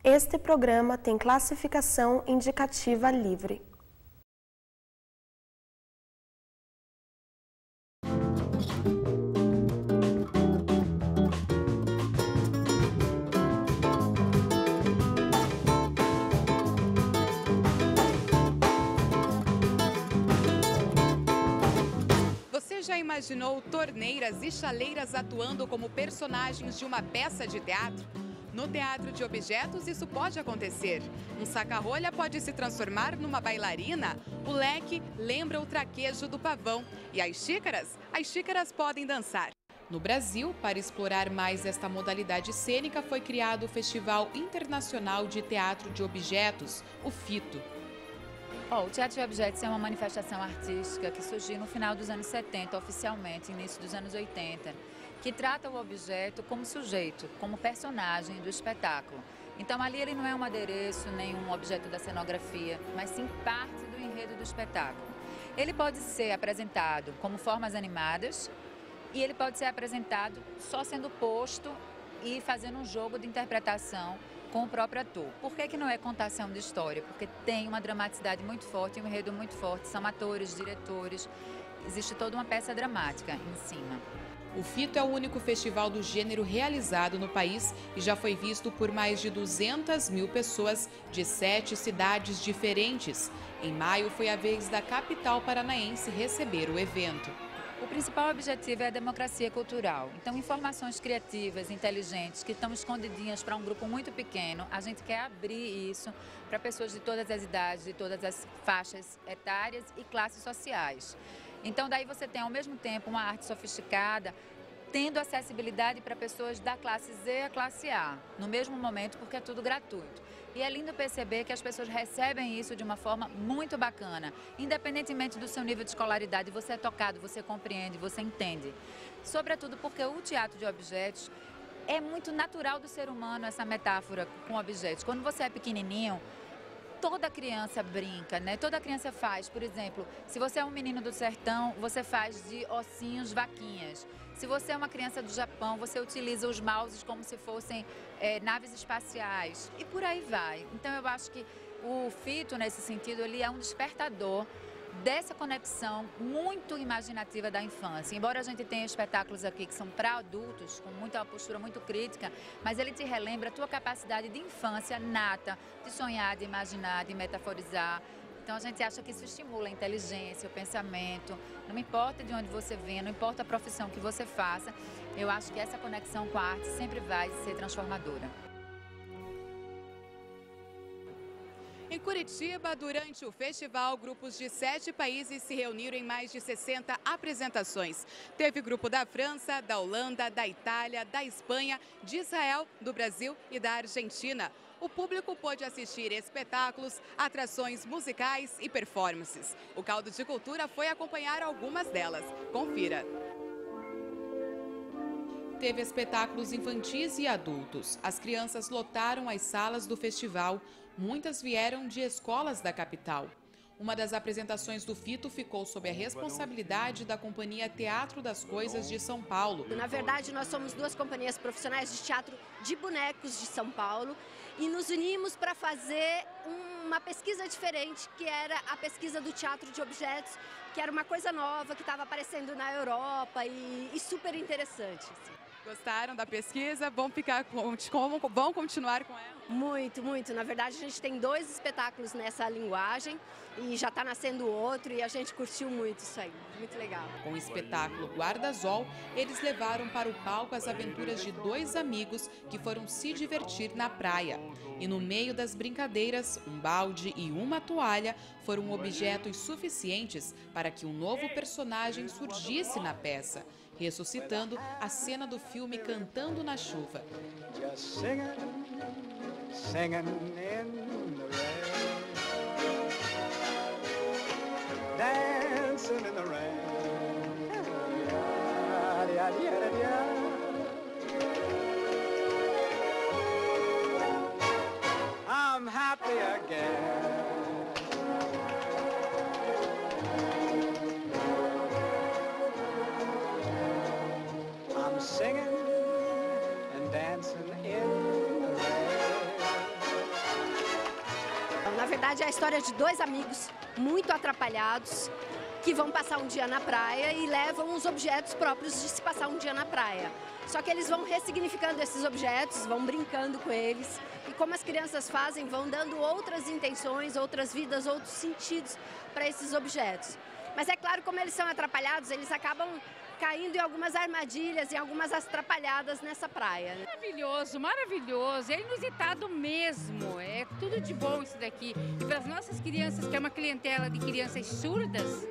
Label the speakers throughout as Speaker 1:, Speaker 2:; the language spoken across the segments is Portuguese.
Speaker 1: Este programa tem classificação indicativa livre.
Speaker 2: Você já imaginou torneiras e chaleiras atuando como personagens de uma peça de teatro? No teatro de objetos, isso pode acontecer. Um saca-rolha pode se transformar numa bailarina. O leque lembra o traquejo do pavão. E as xícaras podem dançar. No Brasil, para explorar mais esta modalidade cênica, foi criado o Festival Internacional de Teatro de Objetos, o FITO.
Speaker 3: O Teatro de Objetos é uma manifestação artística que surgiu no final dos anos 70, oficialmente, início dos anos 80, que trata o objeto como sujeito, como personagem do espetáculo. Então ali ele não é um adereço, nem um objeto da cenografia, mas sim parte do enredo do espetáculo. Ele pode ser apresentado como formas animadas e ele pode ser apresentado só sendo posto e fazendo um jogo de interpretação com o próprio ator. Por que não é contação de história? Porque tem uma dramaticidade muito forte, um enredo muito forte, são atores, diretores, existe toda uma peça dramática em cima.
Speaker 2: O FITO é o único festival do gênero realizado no país e já foi visto por mais de 200 mil pessoas de 7 cidades diferentes. Em maio foi a vez da capital paranaense receber o evento.
Speaker 3: O principal objetivo é a democracia cultural. Então, informações criativas, inteligentes, que estão escondidinhas para um grupo muito pequeno, a gente quer abrir isso para pessoas de todas as idades, de todas as faixas etárias e classes sociais. Então, daí você tem, ao mesmo tempo, uma arte sofisticada, tendo acessibilidade para pessoas da classe Z à classe A, no mesmo momento, porque é tudo gratuito. E é lindo perceber que as pessoas recebem isso de uma forma muito bacana. Independentemente do seu nível de escolaridade, você é tocado, você compreende, você entende. Sobretudo porque o teatro de objetos é muito natural do ser humano, essa metáfora com objetos. Quando você é pequenininho, toda criança brinca, né? Toda criança faz. Por exemplo, se você é um menino do sertão, você faz de ossinhos vaquinhas. Se você é uma criança do Japão, você utiliza os mouses como se fossem naves espaciais. E por aí vai. Então eu acho que o FITO, nesse sentido, ele é um despertador dessa conexão muito imaginativa da infância. Embora a gente tenha espetáculos aqui que são para adultos, com muita postura muito crítica, mas ele te relembra a tua capacidade de infância nata, de sonhar, de imaginar, de metaforizar. Então a gente acha que isso estimula a inteligência, o pensamento, não importa de onde você venha, não importa a profissão que você faça, eu acho que essa conexão com a arte sempre vai ser transformadora.
Speaker 2: Em Curitiba, durante o festival, grupos de 7 países se reuniram em mais de 60 apresentações. Teve grupo da França, da Holanda, da Itália, da Espanha, de Israel, do Brasil e da Argentina. O público pôde assistir espetáculos, atrações musicais e performances. O Caldo de Cultura foi acompanhar algumas delas. Confira! Teve espetáculos infantis e adultos. As crianças lotaram as salas do festival. Muitas vieram de escolas da capital. Uma das apresentações do FITO ficou sob a responsabilidade da Companhia Teatro das Coisas de São Paulo.
Speaker 4: Na verdade, nós somos 2 companhias profissionais de teatro de bonecos de São Paulo e nos unimos para fazer uma pesquisa diferente, que era a pesquisa do teatro de objetos, que era uma coisa nova, que estava aparecendo na Europa e super interessante. Assim.
Speaker 2: Gostaram da pesquisa? Vão continuar com ela?
Speaker 4: Muito, muito. Na verdade, a gente tem 2 espetáculos nessa linguagem e já está nascendo outro e a gente curtiu muito isso aí. Muito legal.
Speaker 2: Com o espetáculo Guarda-Sol, eles levaram para o palco as aventuras de 2 amigos que foram se divertir na praia. E no meio das brincadeiras, um balde e uma toalha foram objetos suficientes para que um novo personagem surgisse na peça, ressuscitando a cena do filme Cantando na Chuva.
Speaker 5: Singing in the rain, dancing in the rain, I'm happy again. I'm singing and dancing in the rain.
Speaker 4: verdade, é a história de dois amigos muito atrapalhados que vão passar um dia na praia e levam os objetos próprios de se passar um dia na praia. Só que eles vão ressignificando esses objetos, vão brincando com eles. E como as crianças fazem, vão dando outras intenções, outras vidas, outros sentidos para esses objetos. Mas é claro, como eles são atrapalhados, eles acabam caindo em algumas armadilhas, em algumas atrapalhadas nessa praia. Né?
Speaker 6: Maravilhoso, maravilhoso, é inusitado mesmo, é tudo de bom isso daqui. E para as nossas crianças, que é uma clientela de crianças surdas,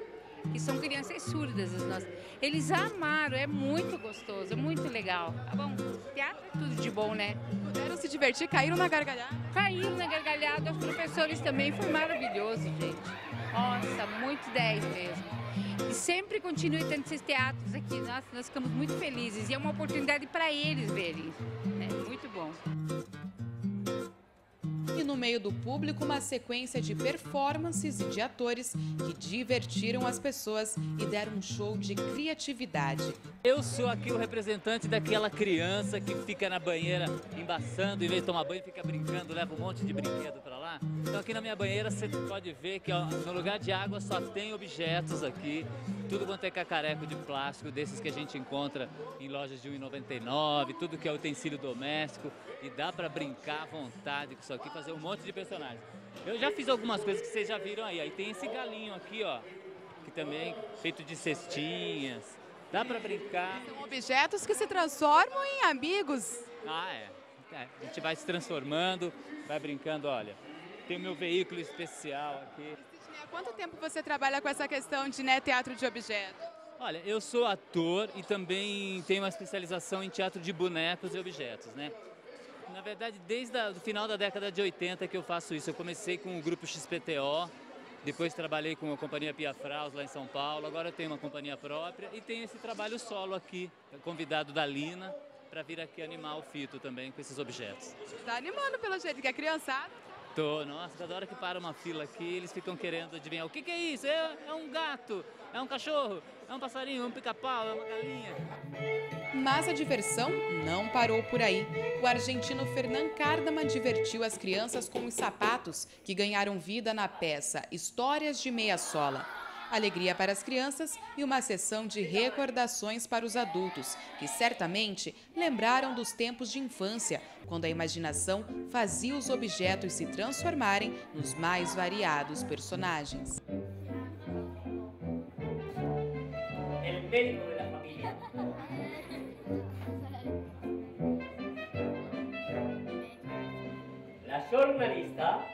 Speaker 6: que são crianças surdas, as nossas, eles amaram, é muito gostoso, é muito legal. Tá bom, teatro é tudo de bom, né?
Speaker 2: Puderam se divertir, caíram na gargalhada?
Speaker 6: Caíram na gargalhada, os professores também, foi maravilhoso, gente. Nossa, muito 10 mesmo. E sempre continue tendo esses teatros aqui. Nossa, nós ficamos muito felizes. E é uma oportunidade para eles verem. É muito bom.
Speaker 2: E no meio do público, uma sequência de performances e de atores que divertiram as pessoas e deram um show de criatividade.
Speaker 7: Eu sou aqui o representante daquela criança que fica na banheira embaçando, em vez de tomar banho, fica brincando, leva um monte de brinquedo para lá. Então aqui na minha banheira você pode ver que ó, no lugar de água só tem objetos aqui, tudo quanto é cacareco de plástico, desses que a gente encontra em lojas de R$ 1,99, tudo que é utensílio doméstico, e dá para brincar à vontade com isso aqui, fazer um monte de personagens. Eu já fiz algumas coisas que vocês já viram aí. Aí tem esse galinho aqui, ó, que também é feito de cestinhas. Dá pra brincar.
Speaker 2: São objetos que se transformam em amigos.
Speaker 7: Ah, a gente vai se transformando, vai brincando, olha. Tem o meu veículo especial aqui.
Speaker 2: Há quanto tempo você trabalha com essa questão de teatro de objetos?
Speaker 7: Olha, eu sou ator e também tenho uma especialização em teatro de bonecos e objetos, né? Na verdade, desde o final da década de 80 que eu faço isso. Eu comecei com o grupo XPTO, depois trabalhei com a companhia Pia Fraus lá em São Paulo, agora eu tenho uma companhia própria e tenho esse trabalho solo aqui, convidado da Lina, para vir aqui animar o Fito também com esses objetos.
Speaker 2: Está animando pelo jeito que é criançada.
Speaker 7: Nossa, cada hora que para uma fila aqui, eles ficam querendo adivinhar o que é isso? É um gato, é um cachorro, é um passarinho, é um pica-pau, é uma galinha.
Speaker 2: Mas a diversão não parou por aí. O argentino Fernán Cárdaman divertiu as crianças com os sapatos que ganharam vida na peça Histórias de Meia Sola. Alegria para as crianças e uma sessão de recordações para os adultos, que certamente lembraram dos tempos de infância, quando a imaginação fazia os objetos se transformarem nos mais variados personagens.
Speaker 8: El médico de la familia. La jornalista.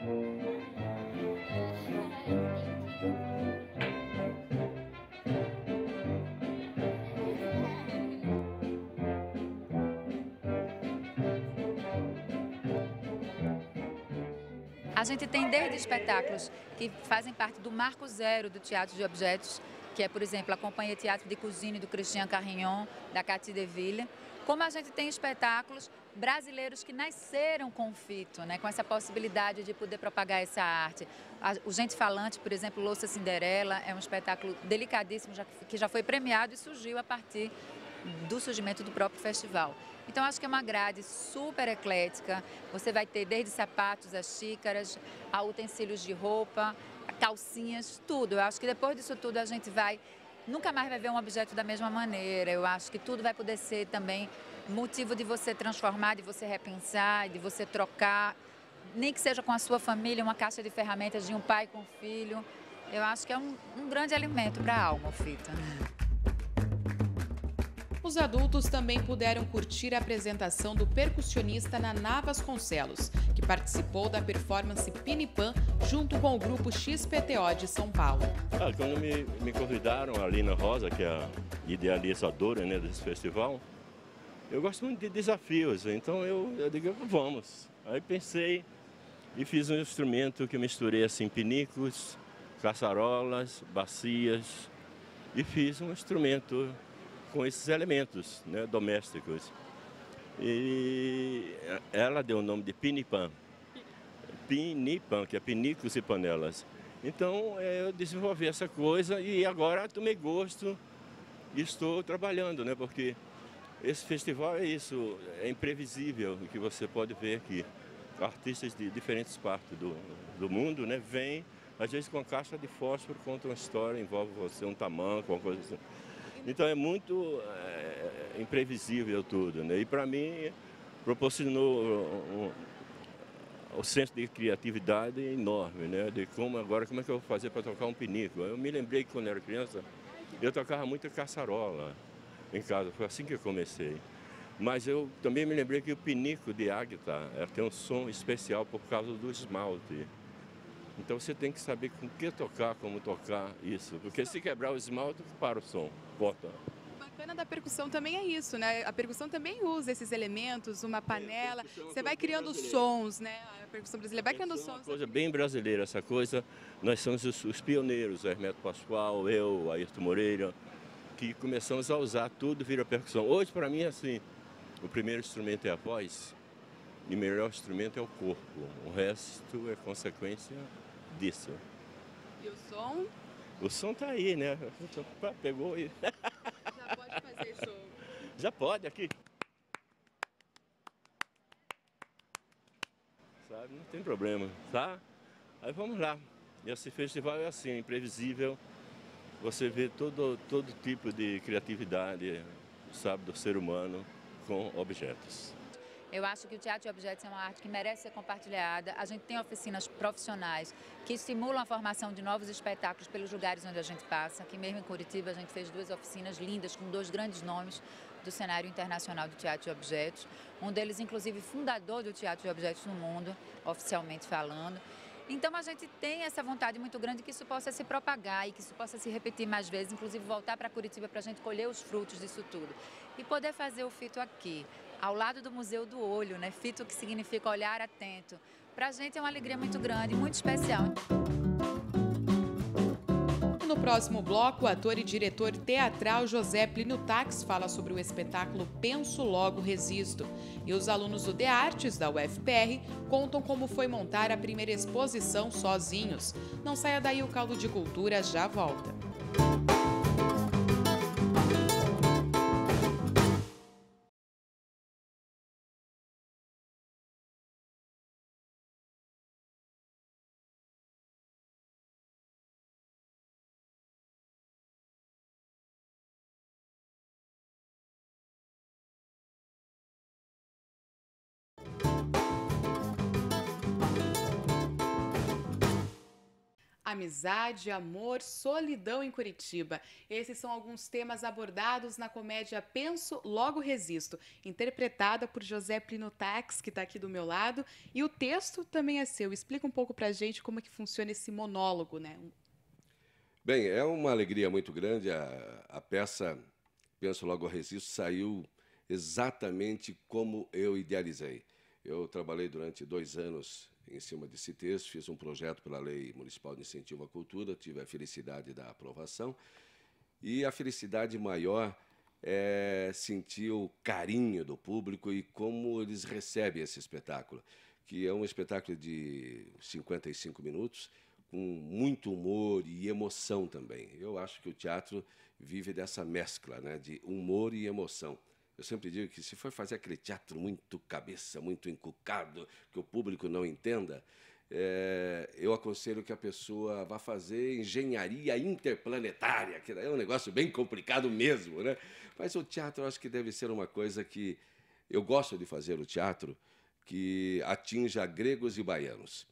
Speaker 3: A gente tem desde espetáculos que fazem parte do marco zero do teatro de objetos, que é, por exemplo, a Companhia Teatro de Cousine do Christian Carignon, da Cathy Deville, como a gente tem espetáculos brasileiros que nasceram com o Fito, né, com essa possibilidade de poder propagar essa arte. O Gente Falante, por exemplo, Louça Cinderela, é um espetáculo delicadíssimo, que já foi premiado e surgiu a partir do surgimento do próprio festival. Então, acho que é uma grade super eclética. Você vai ter desde sapatos, as xícaras, a utensílios de roupa, calcinhas, tudo. Eu acho que depois disso tudo a gente nunca mais vai ver um objeto da mesma maneira. Eu acho que tudo vai poder ser também motivo de você transformar, de você repensar, de você trocar, nem que seja com a sua família, uma caixa de ferramentas de um pai com um filho. Eu acho que é um grande alimento para a alma, o Fito.
Speaker 2: Os adultos também puderam curtir a apresentação do percussionista Naná Vasconcelos, que participou da performance Pinipan junto com o grupo XPTO de São Paulo.
Speaker 9: Quando me convidaram, a Lina Rosa, que é a idealizadora, né, desse festival, eu gosto muito de desafios, então eu digo, vamos. Aí pensei e fiz um instrumento que misturei assim, pinículos, caçarolas, bacias, e fiz um instrumento com esses elementos, né, domésticos. E ela deu o nome de Pinipan. Pinipan, que é pinículos e panelas. Então eu desenvolvi essa coisa e agora tomei gosto e estou trabalhando, né, porque esse festival é isso, é imprevisível o que você pode ver aqui. artistas de diferentes partes do mundo, né, vêm, às vezes com a caixa de fósforo, conta uma história, envolve você, um tamanco, uma coisa assim. Então é muito imprevisível tudo, né? E para mim proporcionou o senso de criatividade enorme, né? De como é que eu vou fazer para tocar um pinico. Eu me lembrei que quando eu era criança, eu tocava muita caçarola em casa, foi assim que eu comecei. Mas eu também me lembrei que o pinico de águita tem um som especial por causa do esmalte. Então você tem que saber com que tocar, como tocar isso. Porque se quebrar o esmalte, para o som, bota.
Speaker 2: O bacana da percussão também é isso, né? A percussão também usa esses elementos, uma panela. Você vai criando sons, né? A percussão brasileira vai criando sons. É uma
Speaker 9: coisa bem brasileira essa coisa. Nós somos os pioneiros, Hermeto Pascoal, eu, Ayrton Moreira, que começamos a usar tudo, vira percussão. Hoje, para mim, é assim, o primeiro instrumento é a voz e o melhor instrumento é o corpo. O resto é consequência disso.
Speaker 2: E o som?
Speaker 9: O som tá aí, né? Pegou e...
Speaker 2: Já pode fazer som.
Speaker 9: Já pode, aqui. Sabe, não tem problema, tá? Aí vamos lá. E esse festival é assim, imprevisível. Você vê todo tipo de criatividade, sabe, do ser humano com objetos.
Speaker 3: Eu acho que o teatro de objetos é uma arte que merece ser compartilhada. A gente tem oficinas profissionais que estimulam a formação de novos espetáculos pelos lugares onde a gente passa. Aqui mesmo em Curitiba a gente fez 2 oficinas lindas com 2 grandes nomes do cenário internacional do teatro de objetos. Um deles, inclusive, fundador do teatro de objetos no mundo, oficialmente falando. Então a gente tem essa vontade muito grande que isso possa se propagar e que isso possa se repetir mais vezes, inclusive voltar para Curitiba para a gente colher os frutos disso tudo. E poder fazer o FITO aqui, ao lado do Museu do Olho, né? FITO que significa olhar atento. Para a gente é uma alegria muito grande, muito especial.
Speaker 2: No próximo bloco, o ator e diretor teatral José Plínio Tax fala sobre o espetáculo Penso Logo Resisto. E os alunos do De Artes, da UFPR, contam como foi montar a primeira exposição sozinhos. Não saia daí, o Caldo de Cultura já volta. Amizade, amor, solidão em Curitiba. Esses são alguns temas abordados na comédia Penso, Logo Resisto, interpretada por José Plínio Tax, que está aqui do meu lado. E o texto também é seu. Explica um pouco pra gente como é que funciona esse monólogo, né?
Speaker 10: Bem, é uma alegria muito grande. A peça Penso, Logo Resisto saiu exatamente como eu idealizei. Eu trabalhei durante 2 anos em cima desse texto, fiz um projeto pela Lei Municipal de Incentivo à Cultura, tive a felicidade da aprovação, e a felicidade maior é sentir o carinho do público e como eles recebem esse espetáculo, que é um espetáculo de 55 minutos, com muito humor e emoção também. Eu acho que o teatro vive dessa mescla, né, de humor e emoção. Eu sempre digo que se for fazer aquele teatro muito cabeça, muito encucado, que o público não entenda, eu aconselho que a pessoa vá fazer engenharia interplanetária, que é um negócio bem complicado mesmo, né? Mas o teatro eu acho que deve ser uma coisa que... Eu gosto de fazer o teatro que atinja gregos e baianos,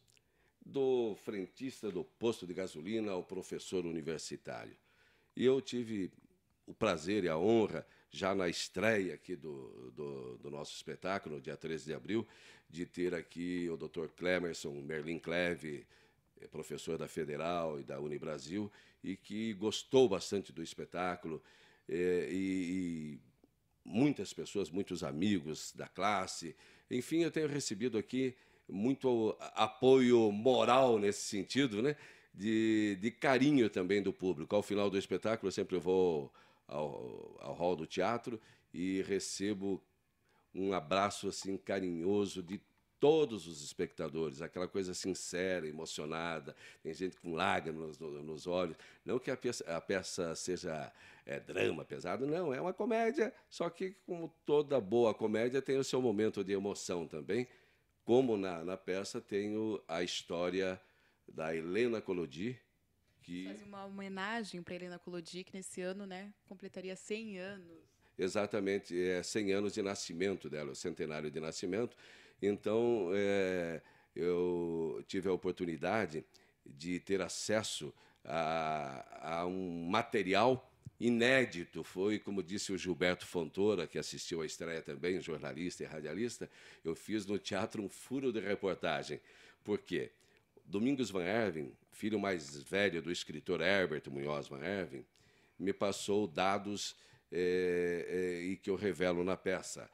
Speaker 10: do frentista do posto de gasolina ao professor universitário. E eu tive o prazer e a honra, já na estreia aqui do nosso espetáculo, no dia 13 de abril, de ter aqui o Dr. Clemerson Merlin Cleve, professor da Federal e da Unibrasil, e que gostou bastante do espetáculo, e muitas pessoas, muitos amigos da classe. Enfim, eu tenho recebido aqui muito apoio moral nesse sentido, né? De carinho também do público. Ao final do espetáculo, eu sempre vou ao hall do teatro e recebo um abraço assim carinhoso de todos os espectadores, aquela coisa sincera, emocionada, tem gente com lágrimas nos olhos. Não que a peça seja drama pesado, não, é uma comédia, só que como toda boa comédia tem o seu momento de emoção também, como na peça tenho a história da Helena Collodi, que...
Speaker 2: Fazer uma homenagem para Helena Collodi, que nesse ano, né, completaria 100 anos.
Speaker 10: Exatamente, 100 anos de nascimento dela, o centenário de nascimento. Então, eu tive a oportunidade de ter acesso a um material inédito. Foi, como disse o Gilberto Fontoura, que assistiu à estreia também, jornalista e radialista, eu fiz no teatro um furo de reportagem. Por quê? Domingos Van Herven, filho mais velho do escritor Herbert Munhoz Van Herven, me passou dados e que eu revelo na peça.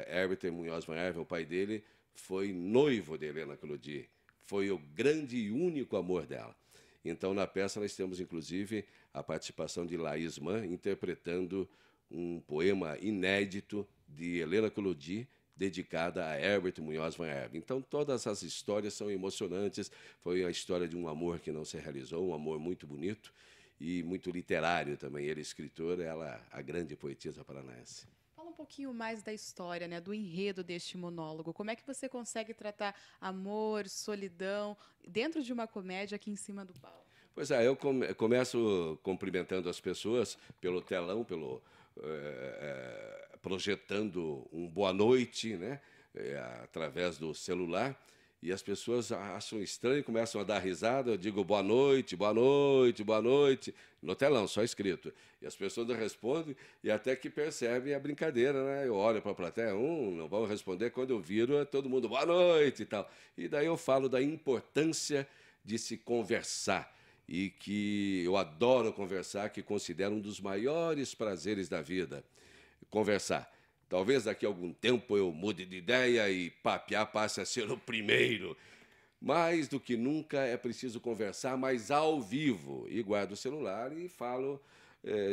Speaker 10: Herbert Munhoz Van Herven, o pai dele, foi noivo de Helena Collodi, foi o grande e único amor dela. Então, na peça, nós temos, inclusive, a participação de Laís Mann, interpretando um poema inédito de Helena Collodi, dedicada a Herbert Munhoz Van Herven. Então, todas as histórias são emocionantes. Foi a história de um amor que não se realizou, um amor muito bonito e muito literário também. Ele é escritor, ela a grande poetisa paranaense.
Speaker 2: Fala um pouquinho mais da história, né, do enredo deste monólogo. Como é que você consegue tratar amor, solidão, dentro de uma comédia aqui em cima do palco?
Speaker 10: Pois é, eu começo cumprimentando as pessoas pelo telão, projetando um boa noite, né, através do celular, e as pessoas acham estranho, começam a dar risada, eu digo boa noite, boa noite, boa noite, no telão, só escrito. E as pessoas não respondem, e até que percebem a brincadeira, né? Eu olho para a plateia, não vão responder, quando eu viro, todo mundo boa noite e tal. E daí eu falo da importância de se conversar, e que eu adoro conversar, que considero um dos maiores prazeres da vida, conversar. Talvez daqui a algum tempo eu mude de ideia e papear passe a ser o primeiro. Mais do que nunca é preciso conversar, mas ao vivo. E guardo o celular e falo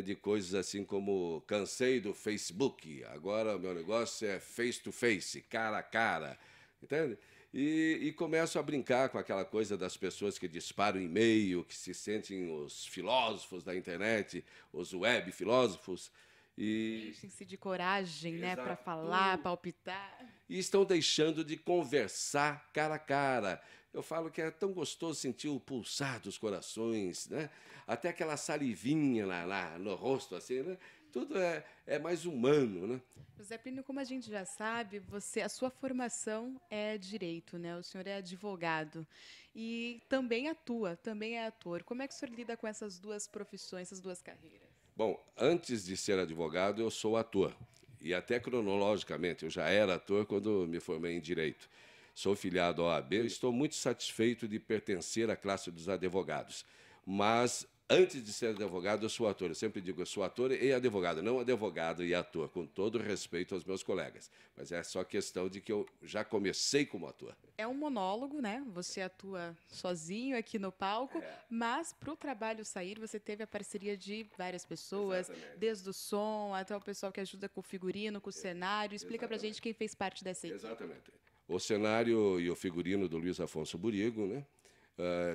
Speaker 10: de coisas assim como cansei do Facebook, agora o meu negócio é face to face, cara a cara. Entende? E começo a brincar com aquela coisa das pessoas que disparam e-mail, que se sentem os filósofos da internet, os web filósofos.
Speaker 2: Enchem-se de coragem, né, para falar, palpitar.
Speaker 10: E estão deixando de conversar cara a cara. Eu falo que é tão gostoso sentir o pulsar dos corações, né? Até aquela salivinha lá no rosto, assim, né? Tudo é mais humano, né?
Speaker 2: José Plínio, como a gente já sabe, a sua formação é direito, né? O senhor é advogado e também atua, também é ator. Como é que o senhor lida com essas duas profissões, essas duas carreiras?
Speaker 10: Bom, antes de ser advogado, eu sou ator. E até cronologicamente, eu já era ator quando me formei em Direito. Sou filiado à OAB, estou muito satisfeito de pertencer à classe dos advogados. Mas, antes de ser advogado, eu sou ator. Eu sempre digo, eu sou ator e advogado, não advogado e ator, com todo respeito aos meus colegas. Mas é só questão de que eu já comecei como ator.
Speaker 2: É um monólogo, né? Você atua sozinho aqui no palco, mas para o trabalho sair, você teve a parceria de várias pessoas, exatamente, desde o som até o pessoal que ajuda com o figurino, com o cenário. Explica para a gente quem fez parte dessa equipe.
Speaker 10: Exatamente. O cenário e o figurino do Luiz Afonso Burigo, né?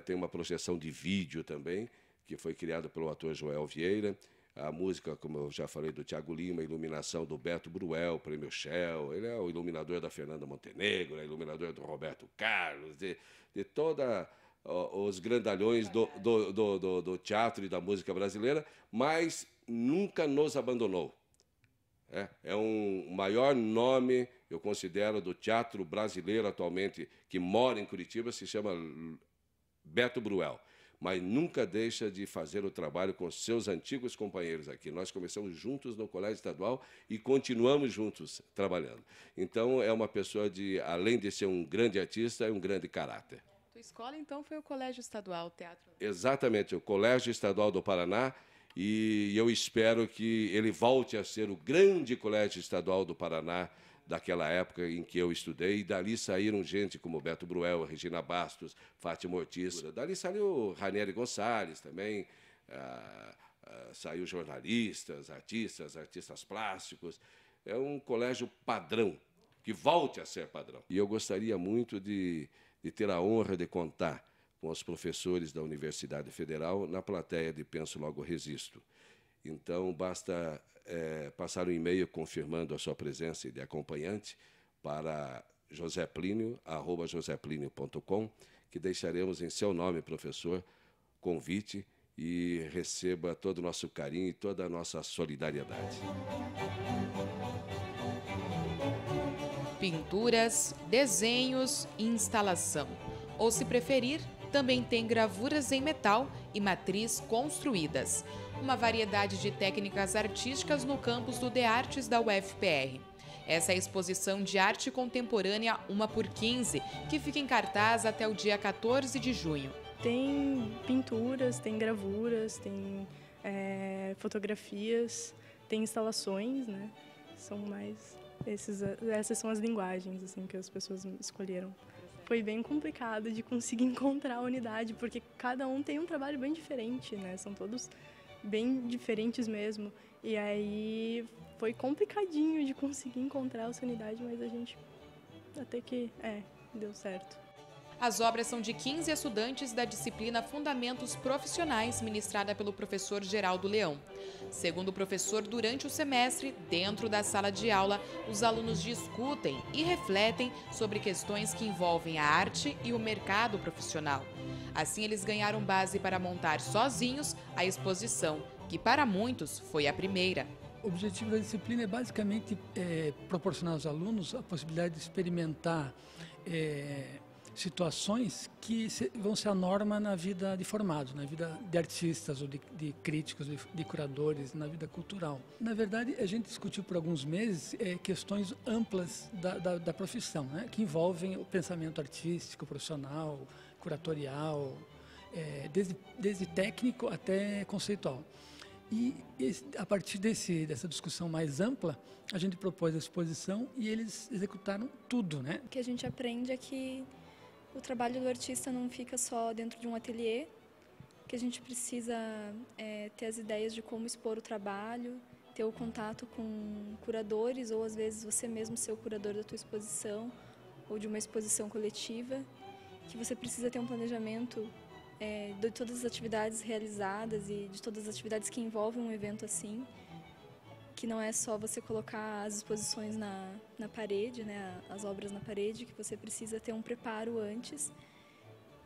Speaker 10: Tem uma projeção de vídeo também, que foi criada pelo ator Joel Vieira. A música, como eu já falei, do Thiago Lima, a iluminação do Beto Bruel, Prêmio Shell. Ele é o iluminador da Fernanda Montenegro, é o iluminador do Roberto Carlos, de todos os grandalhões do teatro e da música brasileira, mas nunca nos abandonou. É um maior nome, eu considero, do teatro brasileiro atualmente, que mora em Curitiba, se chama Beto Bruel. Mas nunca deixa de fazer o trabalho com seus antigos companheiros aqui. Nós começamos juntos no Colégio Estadual e continuamos juntos trabalhando. Então, é uma pessoa além de ser um grande artista, é um grande caráter.
Speaker 2: Tua escola, então, foi o Colégio Estadual, o teatro?
Speaker 10: Exatamente, o Colégio Estadual do Paraná, e eu espero que ele volte a ser o grande Colégio Estadual do Paraná, daquela época em que eu estudei, e dali saíram gente como Beto Bruel, Regina Bastos, Fátima Ortiz. Dali saiu Ranieri Gonçalves também, saiu jornalistas, artistas plásticos. É um colégio padrão, que volte a ser padrão. E eu gostaria muito de ter a honra de contar com os professores da Universidade Federal na plateia de Penso Logo Resisto. Então, basta passar um e-mail confirmando a sua presença de acompanhante para joseplinio@joseplinio.com, que deixaremos em seu nome, professor, convite, e receba todo o nosso carinho e toda a nossa solidariedade.
Speaker 2: Pinturas, desenhos e instalação. Ou, se preferir, também tem gravuras em metal e matriz construídas. Uma variedade de técnicas artísticas no campus do DEArtes da UFPR. Essa é a exposição de arte contemporânea 1x15, que fica em cartaz até o dia 14 de junho.
Speaker 11: Tem pinturas, tem gravuras, tem fotografias, tem instalações, né? São mais essas são as linguagens assim que as pessoas escolheram. Foi bem complicado de conseguir encontrar a unidade, porque cada um tem um trabalho bem diferente, né? São todos bem diferentes mesmo. E aí foi complicadinho de conseguir encontrar essa unidade, mas a gente até que deu certo.
Speaker 2: As obras são de 15 estudantes da disciplina Fundamentos Profissionais, ministrada pelo professor Geraldo Leão. Segundo o professor, durante o semestre, dentro da sala de aula, os alunos discutem e refletem sobre questões que envolvem a arte e o mercado profissional. Assim, eles ganharam base para montar sozinhos a exposição, que para muitos foi a primeira.
Speaker 12: O objetivo da disciplina é basicamente proporcionar aos alunos a possibilidade de experimentar situações que vão ser a norma na vida de formados, na vida de artistas ou de críticos, de curadores, na vida cultural. Na verdade, a gente discutiu por alguns meses questões amplas da profissão, né, que envolvem o pensamento artístico, profissional, curatorial, desde técnico até conceitual. E a partir dessa discussão mais ampla, a gente propôs a exposição e eles executaram tudo, né?
Speaker 13: O que a gente aprende é que o trabalho do artista não fica só dentro de um ateliê, que a gente precisa ter as ideias de como expor o trabalho, ter o contato com curadores, ou às vezes você mesmo ser o curador da tua exposição, ou de uma exposição coletiva, que você precisa ter um planejamento de todas as atividades realizadas e de todas as atividades que envolvem um evento assim, que não é só você colocar as exposições na parede, né, as obras na parede, que você precisa ter um preparo antes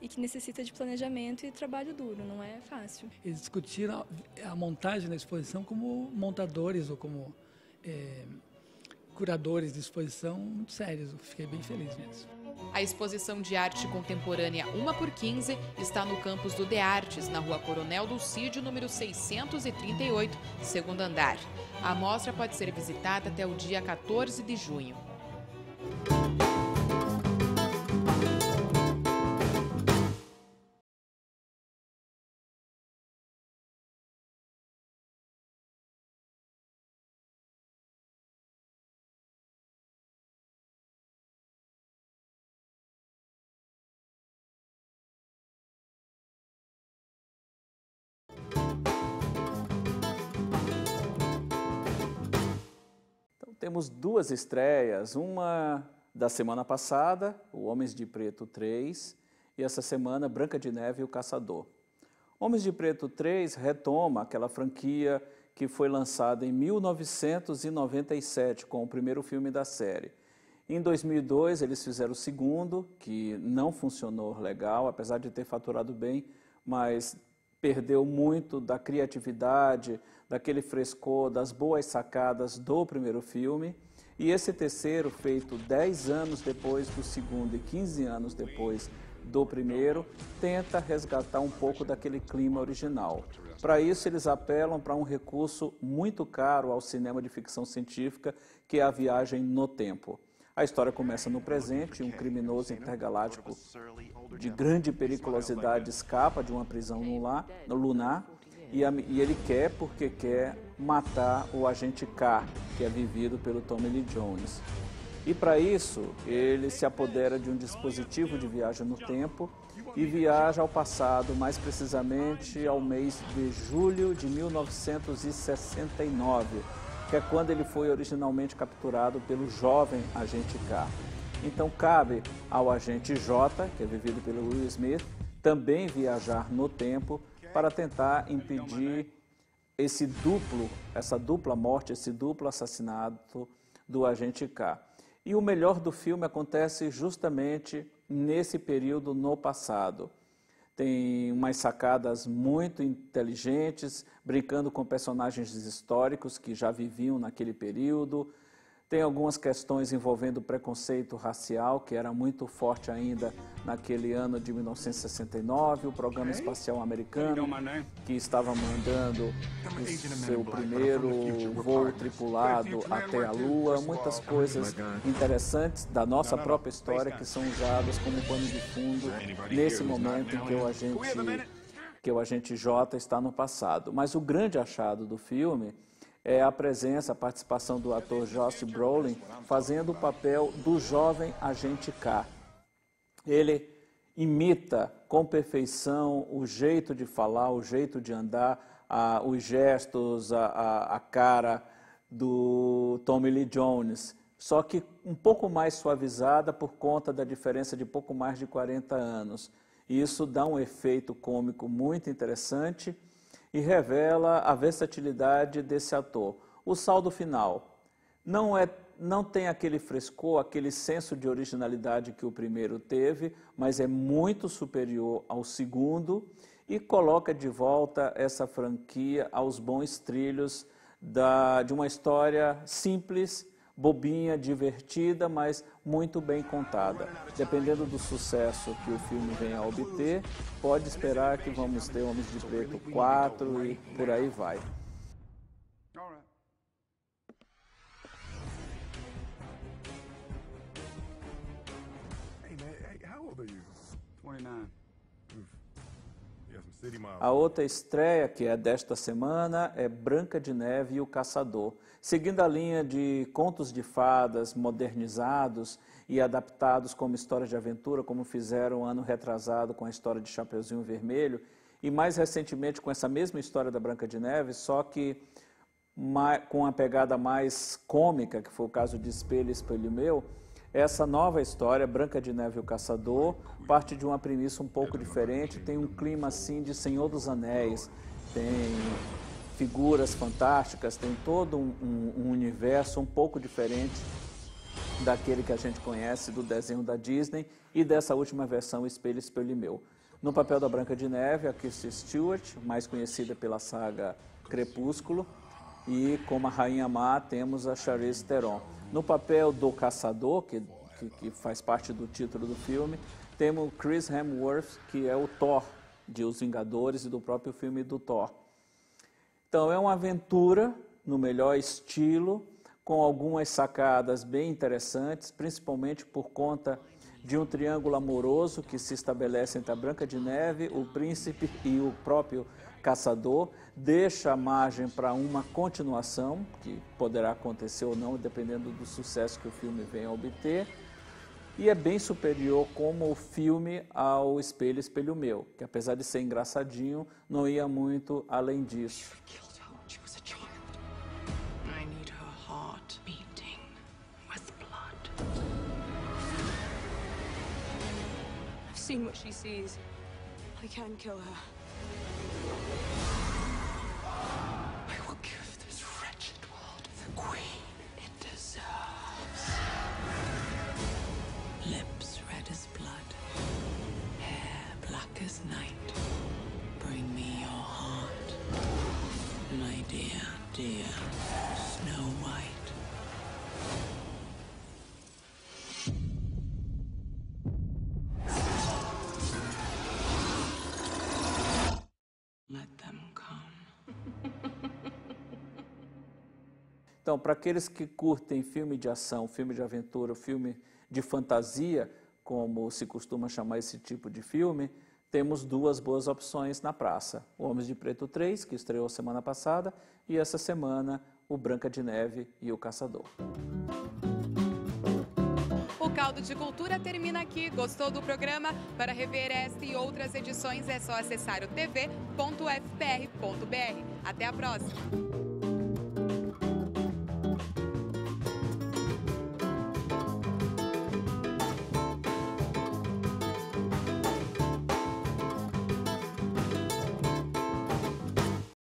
Speaker 13: e que necessita de planejamento e trabalho duro, não é fácil.
Speaker 12: Eles discutiram a montagem da exposição como montadores ou como curadores de exposição muito sérios. Eu fiquei bem feliz mesmo.
Speaker 2: A exposição de arte contemporânea 1x15 está no campus do DEArtes, na Rua Coronel Dulcídio, número 638, segundo andar. A mostra pode ser visitada até o dia 14 de junho.
Speaker 14: Temos duas estreias, uma da semana passada, o Homens de Preto 3, e essa semana, Branca de Neve e o Caçador. Homens de Preto 3 retoma aquela franquia que foi lançada em 1997, com o primeiro filme da série. Em 2002, eles fizeram o segundo, que não funcionou legal, apesar de ter faturado bem, mas perdeu muito da criatividade, daquele frescor, das boas sacadas do primeiro filme. E esse terceiro, feito 10 anos depois do segundo e 15 anos depois do primeiro, tenta resgatar um pouco daquele clima original. Para isso, eles apelam para um recurso muito caro ao cinema de ficção científica, que é a viagem no tempo. A história começa no presente, um criminoso intergaláctico de grande periculosidade escapa de uma prisão lunar e ele porque quer matar o agente K, que é vivido pelo Tommy Lee Jones. E para isso, ele se apodera de um dispositivo de viagem no tempo e viaja ao passado, mais precisamente ao mês de julho de 1969, que é quando ele foi originalmente capturado pelo jovem agente K. Então cabe ao agente J, que é vivido pelo Will Smith, também viajar no tempo para tentar impedir essa dupla morte, esse duplo assassinato do agente K. E o melhor do filme acontece justamente nesse período no passado. Tem umas sacadas muito inteligentes, brincando com personagens históricos que já viviam naquele período. Tem algumas questões envolvendo preconceito racial, que era muito forte ainda naquele ano de 1969, o programa espacial americano, que estava mandando o seu primeiro voo tripulado até a Lua. Muitas coisas interessantes da nossa própria história que são usadas como pano de fundo nesse momento em que o agente J está no passado. Mas o grande achado do filme é a presença, a participação do ator Josh Brolin fazendo o papel do jovem agente K. Ele imita com perfeição o jeito de falar, o jeito de andar, os gestos, a cara do Tommy Lee Jones, só que um pouco mais suavizada por conta da diferença de pouco mais de 40 anos. Isso dá um efeito cômico muito interessante e revela a versatilidade desse ator. O saldo final não tem aquele frescor, aquele senso de originalidade que o primeiro teve, mas é muito superior ao segundo e coloca de volta essa franquia aos bons trilhos de uma história simples, bobinha, divertida, mas muito bem contada. Dependendo do sucesso que o filme venha a obter, pode esperar que vamos ter Homens de Preto 4 e por aí vai. A outra estreia, que é desta semana, é Branca de Neve e o Caçador. Seguindo a linha de contos de fadas modernizados e adaptados como história de aventura, como fizeram ano retrasado com a história de Chapeuzinho Vermelho, e mais recentemente com essa mesma história da Branca de Neve, só que com uma pegada mais cômica, que foi o caso de Espelho, Espelho Meu, essa nova história, Branca de Neve e o Caçador, parte de uma premissa um pouco diferente, tem um clima assim de Senhor dos Anéis, tem figuras fantásticas, tem todo um universo um pouco diferente daquele que a gente conhece do desenho da Disney e dessa última versão, Espelho, Espelho Meu. No papel da Branca de Neve, a Kristen Stewart, mais conhecida pela saga Crepúsculo, e como a Rainha Má temos a Charlize Theron. No papel do Caçador, que faz parte do título do filme, temos Chris Hemsworth, que é o Thor de Os Vingadores e do próprio filme do Thor. Então é uma aventura no melhor estilo, com algumas sacadas bem interessantes, principalmente por conta de um triângulo amoroso que se estabelece entre a Branca de Neve, o príncipe e o próprio caçador, deixa a margem para uma continuação, que poderá acontecer ou não, dependendo do sucesso que o filme venha a obter, e é bem superior como o filme ao Espelho, Espelho Meu, que apesar de ser engraçadinho, não ia muito além disso.
Speaker 15: Seen what she sees. I can kill her. I will give this wretched world the queen it deserves. Lips red as blood, hair black as night. Bring me your heart, my dear, dear Snow White.
Speaker 14: Então, para aqueles que curtem filme de ação, filme de aventura, filme de fantasia, como se costuma chamar esse tipo de filme, temos duas boas opções na praça. O Homens de Preto 3, que estreou semana passada, e essa semana o Branca de Neve e o Caçador.
Speaker 2: O Caldo de Cultura termina aqui. Gostou do programa? Para rever esta e outras edições é só acessar o tv.ufpr.br. Até a próxima!